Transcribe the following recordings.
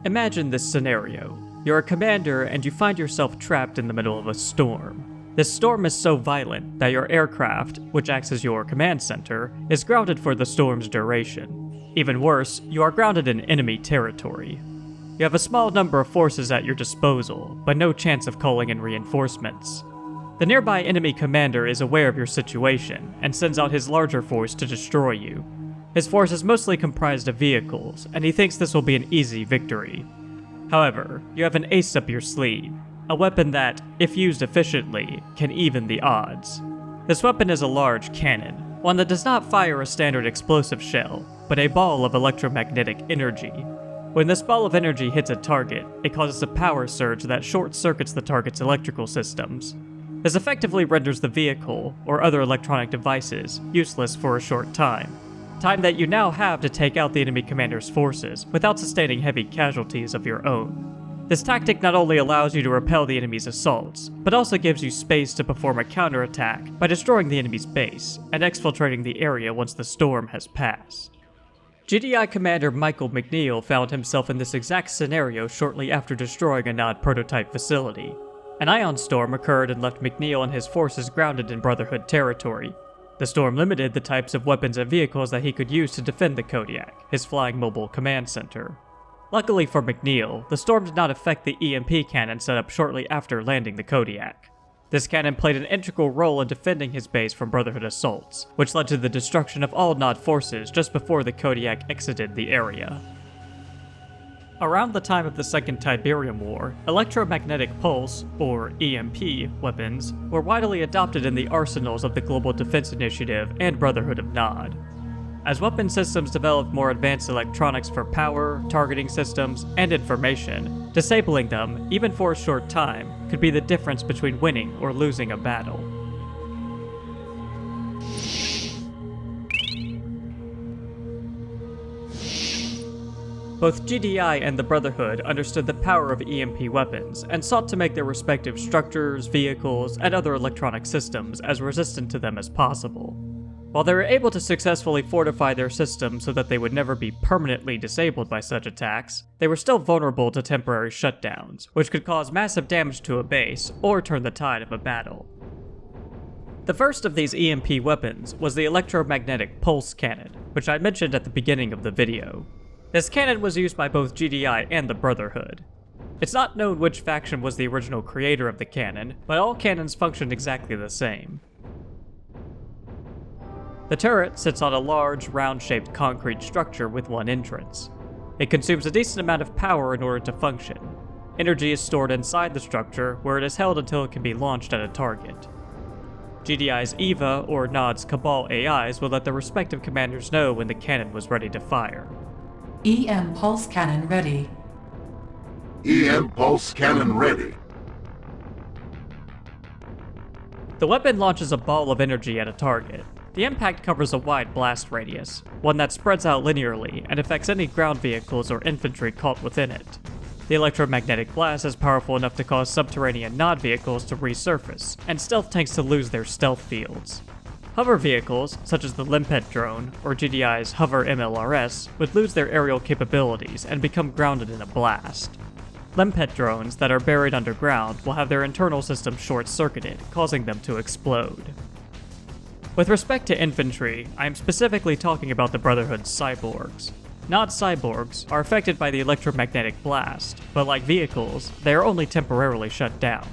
Imagine this scenario. You're a commander and you find yourself trapped in the middle of a storm. This storm is so violent that your aircraft, which acts as your command center, is grounded for the storm's duration. Even worse, you are grounded in enemy territory. You have a small number of forces at your disposal, but no chance of calling in reinforcements. The nearby enemy commander is aware of your situation and sends out his larger force to destroy you. His force is mostly comprised of vehicles, and he thinks this will be an easy victory. However, you have an ace up your sleeve, a weapon that, if used efficiently, can even the odds. This weapon is a large cannon, one that does not fire a standard explosive shell, but a ball of electromagnetic energy. When this ball of energy hits a target, it causes a power surge that short-circuits the target's electrical systems. This effectively renders the vehicle, or other electronic devices, useless for a short time that you now have to take out the enemy commander's forces without sustaining heavy casualties of your own. This tactic not only allows you to repel the enemy's assaults, but also gives you space to perform a counterattack by destroying the enemy's base and exfiltrating the area once the storm has passed. GDI Commander Michael McNeil found himself in this exact scenario shortly after destroying a Nod prototype facility. An ion storm occurred and left McNeil and his forces grounded in Brotherhood territory. The storm limited the types of weapons and vehicles that he could use to defend the Kodiak, his flying mobile command center. Luckily for McNeil, the storm did not affect the EMP cannon set up shortly after landing the Kodiak. This cannon played an integral role in defending his base from Brotherhood assaults, which led to the destruction of all Nod forces just before the Kodiak exited the area. Around the time of the Second Tiberium War, electromagnetic pulse, or EMP, weapons were widely adopted in the arsenals of the Global Defense Initiative and Brotherhood of Nod. As weapon systems developed more advanced electronics for power, targeting systems, and information, disabling them, even for a short time, could be the difference between winning or losing a battle. Both GDI and the Brotherhood understood the power of EMP weapons and sought to make their respective structures, vehicles, and other electronic systems as resistant to them as possible. While they were able to successfully fortify their systems so that they would never be permanently disabled by such attacks, they were still vulnerable to temporary shutdowns, which could cause massive damage to a base or turn the tide of a battle. The first of these EMP weapons was the electromagnetic pulse cannon, which I mentioned at the beginning of the video. This cannon was used by both GDI and the Brotherhood. It's not known which faction was the original creator of the cannon, but all cannons function exactly the same. The turret sits on a large, round-shaped concrete structure with one entrance. It consumes a decent amount of power in order to function. Energy is stored inside the structure, where it is held until it can be launched at a target. GDI's EVA, or Nod's Cabal AIs, will let their respective commanders know when the cannon was ready to fire. EM Pulse Cannon ready. EM Pulse Cannon ready. The weapon launches a ball of energy at a target. The impact covers a wide blast radius, one that spreads out linearly and affects any ground vehicles or infantry caught within it. The electromagnetic blast is powerful enough to cause subterranean Nod vehicles to resurface, and stealth tanks to lose their stealth fields. Hover vehicles, such as the Limpet drone, or GDI's Hover MLRS, would lose their aerial capabilities and become grounded in a blast. Limpet drones that are buried underground will have their internal systems short-circuited, causing them to explode. With respect to infantry, I am specifically talking about the Brotherhood's cyborgs. Nod cyborgs are affected by the electromagnetic blast, but like vehicles, they are only temporarily shut down.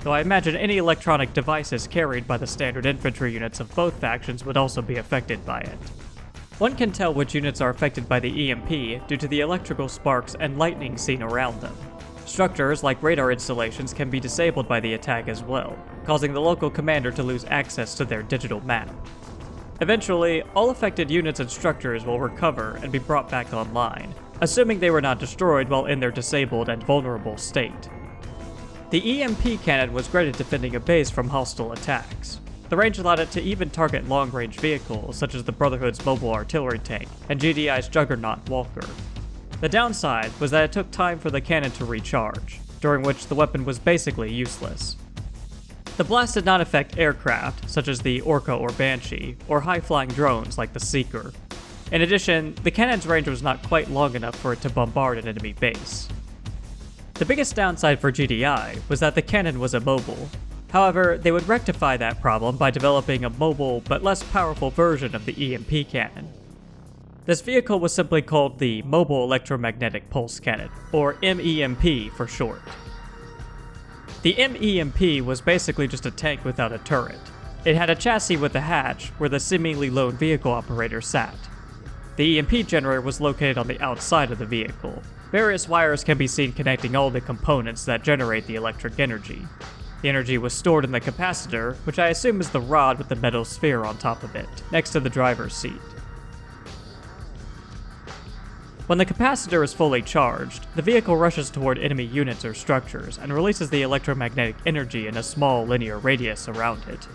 Though I imagine any electronic devices carried by the standard infantry units of both factions would also be affected by it. One can tell which units are affected by the EMP due to the electrical sparks and lightning seen around them. Structures like radar installations can be disabled by the attack as well, causing the local commander to lose access to their digital map. Eventually, all affected units and structures will recover and be brought back online, assuming they were not destroyed while in their disabled and vulnerable state. The EMP cannon was great at defending a base from hostile attacks. The range allowed it to even target long-range vehicles such as the Brotherhood's mobile artillery tank and GDI's Juggernaut Walker. The downside was that it took time for the cannon to recharge, during which the weapon was basically useless. The blast did not affect aircraft, such as the Orca or Banshee, or high-flying drones like the Seeker. In addition, the cannon's range was not quite long enough for it to bombard an enemy base. The biggest downside for GDI was that the cannon was immobile. However, they would rectify that problem by developing a mobile but less powerful version of the EMP cannon. This vehicle was simply called the Mobile Electromagnetic Pulse Cannon, or MEMP for short. The MEMP was basically just a tank without a turret. It had a chassis with a hatch where the seemingly lone vehicle operator sat. The EMP generator was located on the outside of the vehicle. Various wires can be seen connecting all the components that generate the electric energy. The energy was stored in the capacitor, which I assume is the rod with the metal sphere on top of it, next to the driver's seat. When the capacitor is fully charged, the vehicle rushes toward enemy units or structures and releases the electromagnetic energy in a small linear radius around it.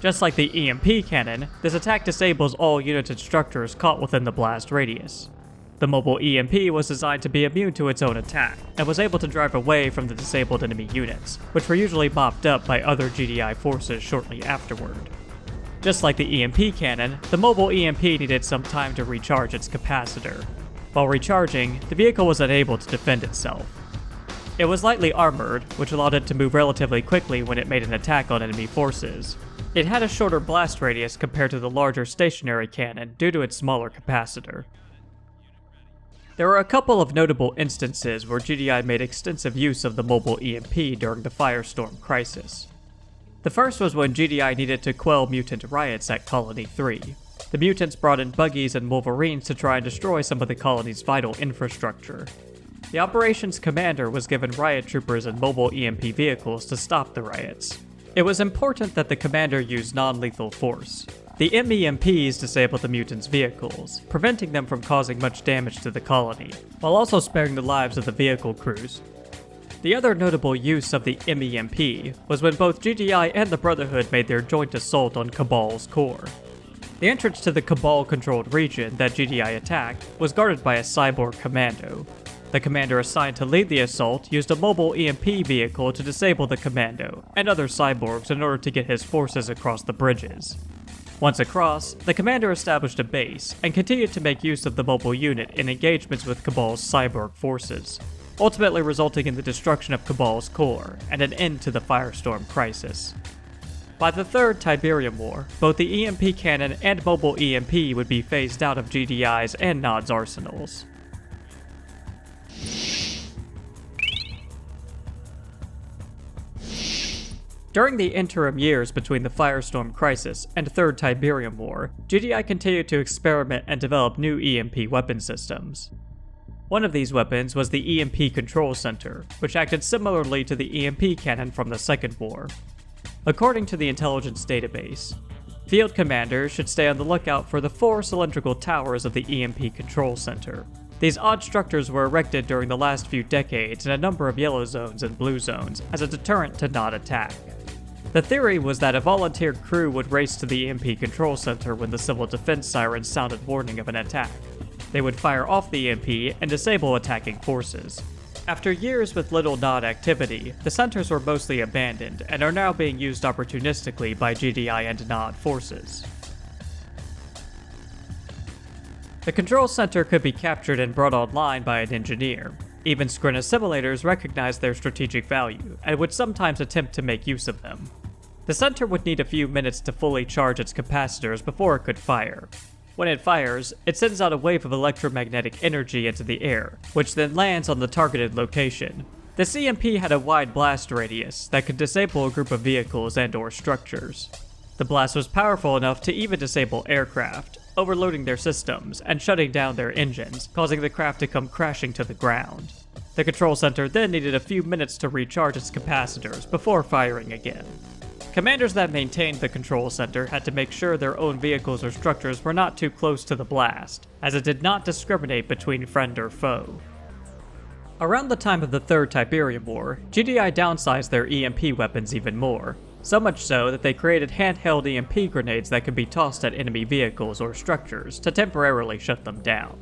Just like the EMP cannon, this attack disables all units and structures caught within the blast radius. The mobile EMP was designed to be immune to its own attack, and was able to drive away from the disabled enemy units, which were usually mopped up by other GDI forces shortly afterward. Just like the EMP cannon, the mobile EMP needed some time to recharge its capacitor. While recharging, the vehicle was unable to defend itself. It was lightly armored, which allowed it to move relatively quickly when it made an attack on enemy forces. It had a shorter blast radius compared to the larger stationary cannon due to its smaller capacitor. There were a couple of notable instances where GDI made extensive use of the mobile EMP during the Firestorm crisis. The first was when GDI needed to quell mutant riots at Colony 3. The mutants brought in buggies and wolverines to try and destroy some of the colony's vital infrastructure. The operations commander was given riot troopers and mobile EMP vehicles to stop the riots. It was important that the commander use non-lethal force. The MEMPs disabled the mutants' vehicles, preventing them from causing much damage to the colony, while also sparing the lives of the vehicle crews. The other notable use of the MEMP was when both GDI and the Brotherhood made their joint assault on Cabal's core. The entrance to the Cabal-controlled region that GDI attacked was guarded by a cyborg commando. The commander assigned to lead the assault used a mobile EMP vehicle to disable the commando and other cyborgs in order to get his forces across the bridges. Once across, the commander established a base and continued to make use of the mobile unit in engagements with Cabal's cyborg forces, ultimately resulting in the destruction of Cabal's core and an end to the Firestorm crisis. By the Third Tiberium War, both the EMP cannon and mobile EMP would be phased out of GDI's and NOD's arsenals. During the interim years between the Firestorm crisis and Third Tiberium War, GDI continued to experiment and develop new EMP weapon systems. One of these weapons was the EMP Control Center, which acted similarly to the EMP cannon from the Second War. According to the intelligence database, field commanders should stay on the lookout for the 4 cylindrical towers of the EMP Control Center. These odd structures were erected during the last few decades in a number of yellow zones and blue zones as a deterrent to NOD attack. The theory was that a volunteered crew would race to the EMP Control Center when the civil defense sirens sounded warning of an attack. They would fire off the EMP and disable attacking forces. After years with little NOD activity, the centers were mostly abandoned and are now being used opportunistically by GDI and NOD forces. The control center could be captured and brought online by an engineer. Even Skryna simulators recognized their strategic value and would sometimes attempt to make use of them. The center would need a few minutes to fully charge its capacitors before it could fire. When it fires, it sends out a wave of electromagnetic energy into the air, which then lands on the targeted location. This EMP had a wide blast radius that could disable a group of vehicles and/or structures. The blast was powerful enough to even disable aircraft, overloading their systems and shutting down their engines, causing the craft to come crashing to the ground. The control center then needed a few minutes to recharge its capacitors before firing again. Commanders that maintained the control center had to make sure their own vehicles or structures were not too close to the blast, as it did not discriminate between friend or foe. Around the time of the Third Tiberium War, GDI downsized their EMP weapons even more, so much so that they created handheld EMP grenades that could be tossed at enemy vehicles or structures to temporarily shut them down.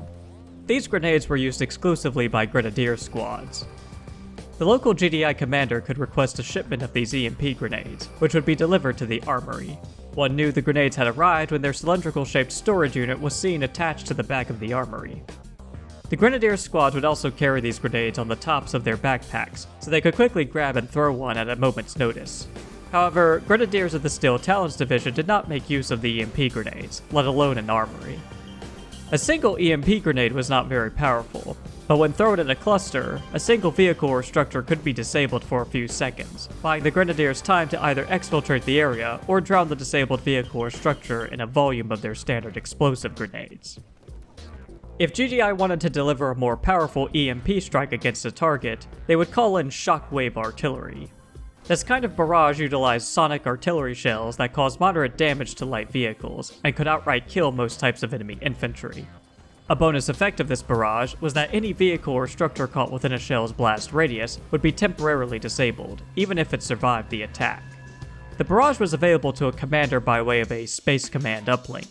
These grenades were used exclusively by grenadier squads. The local GDI commander could request a shipment of these EMP grenades, which would be delivered to the armory. One knew the grenades had arrived when their cylindrical-shaped storage unit was seen attached to the back of the armory. The Grenadier squads would also carry these grenades on the tops of their backpacks, so they could quickly grab and throw one at a moment's notice. However, Grenadiers of the Steel Talons Division did not make use of the EMP grenades, let alone an armory. A single EMP grenade was not very powerful, but when thrown in a cluster, a single vehicle or structure could be disabled for a few seconds, buying the Grenadiers time to either exfiltrate the area or drown the disabled vehicle or structure in a volume of their standard explosive grenades. If GDI wanted to deliver a more powerful EMP strike against a target, they would call in shockwave artillery. This kind of barrage utilized sonic artillery shells that caused moderate damage to light vehicles, and could outright kill most types of enemy infantry. A bonus effect of this barrage was that any vehicle or structure caught within a shell's blast radius would be temporarily disabled, even if it survived the attack. The barrage was available to a commander by way of a Space Command uplink.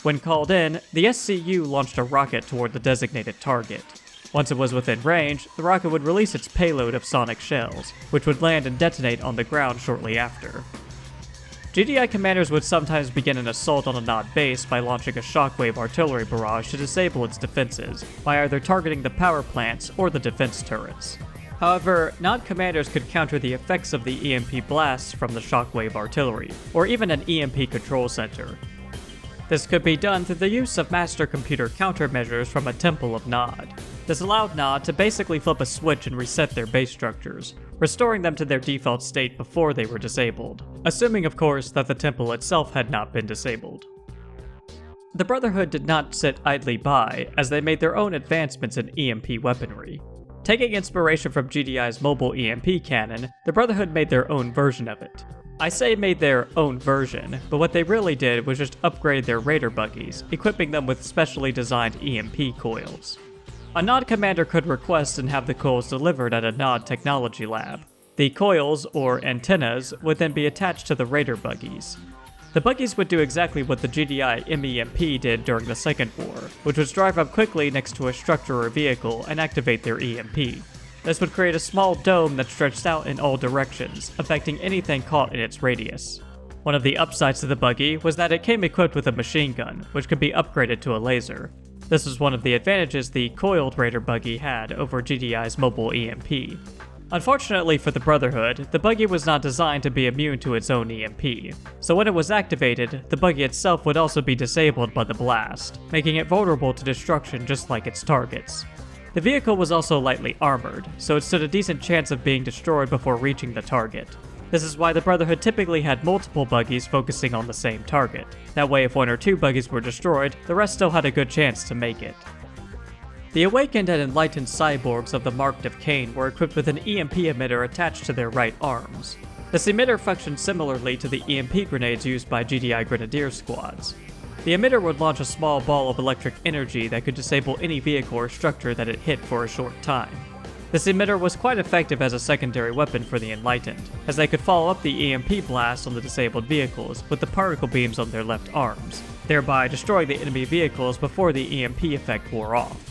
When called in, the SCU launched a rocket toward the designated target. Once it was within range, the rocket would release its payload of sonic shells, which would land and detonate on the ground shortly after. GDI commanders would sometimes begin an assault on a Nod base by launching a shockwave artillery barrage to disable its defenses, by either targeting the power plants or the defense turrets. However, Nod commanders could counter the effects of the EMP blasts from the shockwave artillery, or even an EMP control center. This could be done through the use of master computer countermeasures from a Temple of Nod. This allowed Nod to basically flip a switch and reset their base structures, restoring them to their default state before they were disabled, assuming of course that the temple itself had not been disabled. The Brotherhood did not sit idly by, as they made their own advancements in EMP weaponry. Taking inspiration from GDI's mobile EMP cannon, the Brotherhood made their own version of it. I say made their own version, but what they really did was just upgrade their Raider buggies, equipping them with specially designed EMP coils. A Nod commander could request and have the coils delivered at a Nod technology lab. The coils, or antennas, would then be attached to the Raider buggies. The buggies would do exactly what the GDI MEMP did during the Second War, which was drive up quickly next to a structure or vehicle and activate their EMP. This would create a small dome that stretched out in all directions, affecting anything caught in its radius. One of the upsides to the buggy was that it came equipped with a machine gun, which could be upgraded to a laser. This was one of the advantages the coiled Raider buggy had over GDI's mobile EMP. Unfortunately for the Brotherhood, the buggy was not designed to be immune to its own EMP, so when it was activated, the buggy itself would also be disabled by the blast, making it vulnerable to destruction just like its targets. The vehicle was also lightly armored, so it stood a decent chance of being destroyed before reaching the target. This is why the Brotherhood typically had multiple buggies focusing on the same target. That way if one or two buggies were destroyed, the rest still had a good chance to make it. The awakened and enlightened cyborgs of the Mark of Cain were equipped with an EMP emitter attached to their right arms. This emitter functioned similarly to the EMP grenades used by GDI Grenadier squads. The emitter would launch a small ball of electric energy that could disable any vehicle or structure that it hit for a short time. This emitter was quite effective as a secondary weapon for the Enlightened, as they could follow up the EMP blast on the disabled vehicles with the particle beams on their left arms, thereby destroying the enemy vehicles before the EMP effect wore off.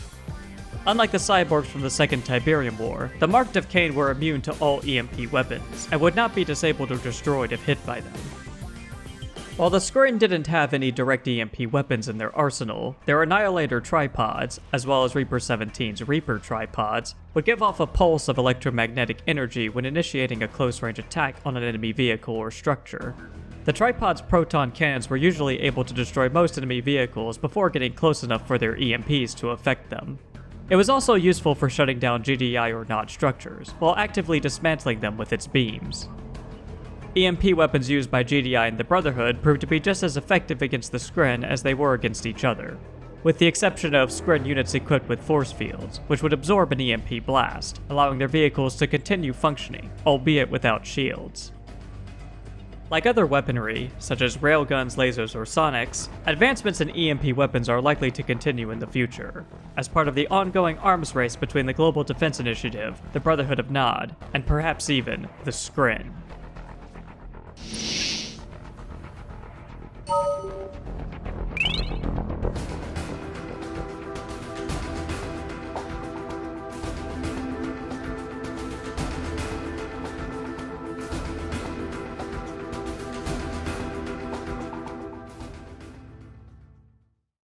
Unlike the cyborgs from the Second Tiberium War, the Mark of Cain were immune to all EMP weapons, and would not be disabled or destroyed if hit by them. While the Skrin didn't have any direct EMP weapons in their arsenal, their Annihilator tripods, as well as Reaper 17's Reaper tripods, would give off a pulse of electromagnetic energy when initiating a close-range attack on an enemy vehicle or structure. The tripod's proton cannons were usually able to destroy most enemy vehicles before getting close enough for their EMPs to affect them. It was also useful for shutting down GDI or Nod structures, while actively dismantling them with its beams. EMP weapons used by GDI and the Brotherhood proved to be just as effective against the Skrin as they were against each other, with the exception of Skrin units equipped with force fields, which would absorb an EMP blast, allowing their vehicles to continue functioning, albeit without shields. Like other weaponry, such as railguns, lasers, or sonics, advancements in EMP weapons are likely to continue in the future, as part of the ongoing arms race between the Global Defense Initiative, the Brotherhood of Nod, and perhaps even the Skrin.